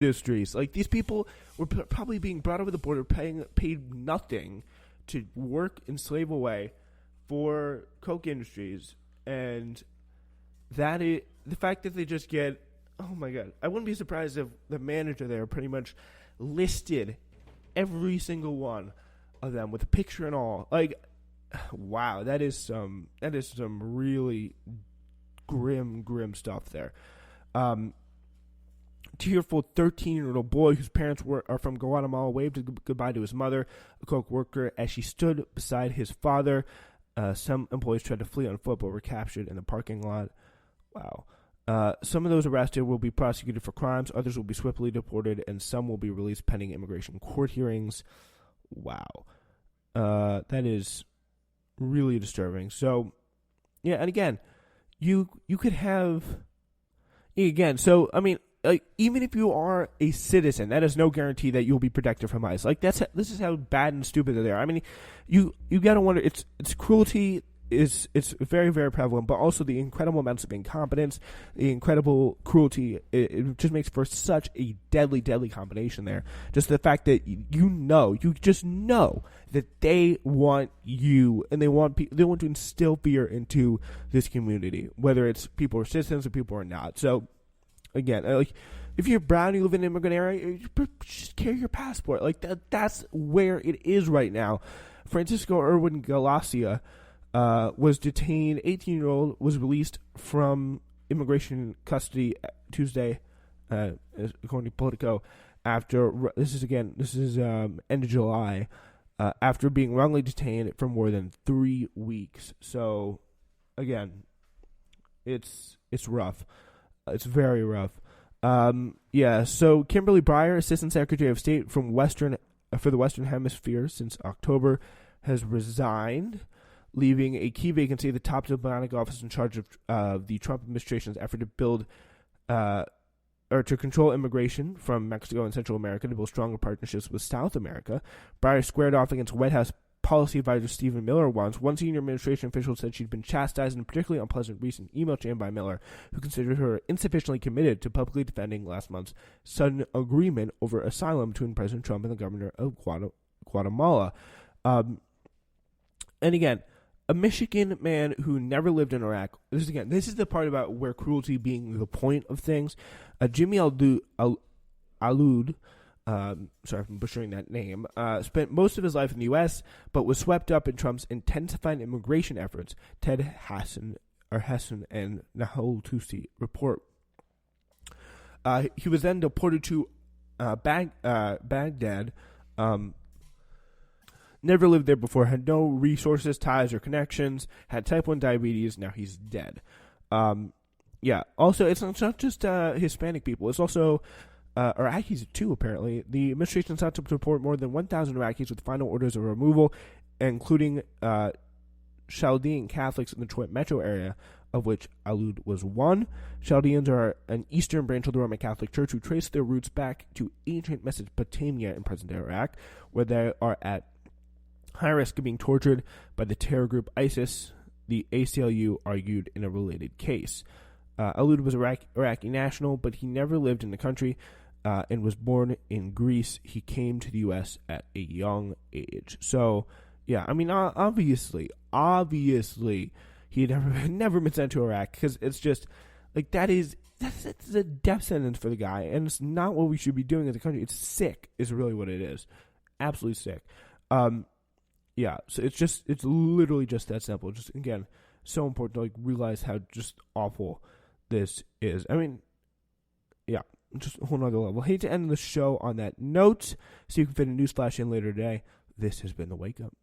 industries. Like, these people were probably being brought over the border, paid nothing to work and slave away for Coke Industries, and that is the fact that they just get. Oh my god! I wouldn't be surprised if the manager there pretty much listed every single one of them with a picture and all. Like, wow, that is some really grim stuff there. Tearful 13-year-old boy whose parents are from Guatemala waved goodbye to his mother, a Coke worker, as she stood beside his father. Some employees tried to flee on foot but were captured in the parking lot. Wow. Some of those arrested will be prosecuted for crimes, others will be swiftly deported, and some will be released pending immigration court hearings. Wow. That is really disturbing. So, yeah, and again, you could have... Again, so, I mean, even if you are a citizen, that is no guarantee that you'll be protected from ICE. Like, this is how bad and stupid they are. I mean, you got to wonder, it's cruelty... It's very, very prevalent, but also the incredible amounts of incompetence, the incredible cruelty. It just makes for such a deadly combination there. Just the fact that you just know that they want you, and they want to instill fear into this community, whether it's people who are citizens or people who are not. So, again, like, if you're brown, you live in an immigrant area, just carry your passport. Like, that's where it is right now. Francisco Irwin Galacia was detained. 18-year-old was released from immigration custody Tuesday, according to Politico. After this is end of July, after being wrongly detained for more than 3 weeks. So, again, it's rough. It's very rough. So Kimberly Breyer, Assistant Secretary of State for the Western Hemisphere since October, has resigned, leaving a key vacancy at the top diplomatic office in charge of the Trump administration's effort to build or to control immigration from Mexico and Central America to build stronger partnerships with South America. Breyer squared off against White House policy advisor Stephen Miller once. One senior administration official said she'd been chastised in a particularly unpleasant recent email chain by Miller, who considered her insufficiently committed to publicly defending last month's sudden agreement over asylum between President Trump and the governor of Guatemala. And again, a Michigan man who never lived in Iraq. This is the part about where cruelty being the point of things. Jimmy Alud, sorry if I'm butchering that name, spent most of his life in the U.S., but was swept up in Trump's intensifying immigration efforts, Ted Hassan and Nahul Tusi report. He was then deported to Baghdad. Never lived there before, had no resources, ties, or connections, had type 1 diabetes, now he's dead. Also, it's not just Hispanic people, it's also Iraqis too, apparently. The administration sought to deport more than 1,000 Iraqis with final orders of removal, including Chaldean Catholics in the Detroit metro area, of which Alud was one. Chaldeans are an eastern branch of the Roman Catholic Church who trace their roots back to ancient Mesopotamia in present-day Iraq, where they are at high risk of being tortured by the terror group ISIS, the ACLU argued in a related case. Alud was Iraqi national, but he never lived in the country and was born in Greece. He came to the U.S. at a young age. So, yeah, I mean, obviously, he had never been sent to Iraq, because it's just, like, that's a death sentence for the guy, and it's not what we should be doing as a country. It's sick, is really what it is. Absolutely sick. So it's literally just that simple. Just, again, so important to, like, realize how just awful this is. I mean, yeah, just a whole nother level. I hate to end the show on that note, so you can fit a news flash in later today. This has been The Wake Up.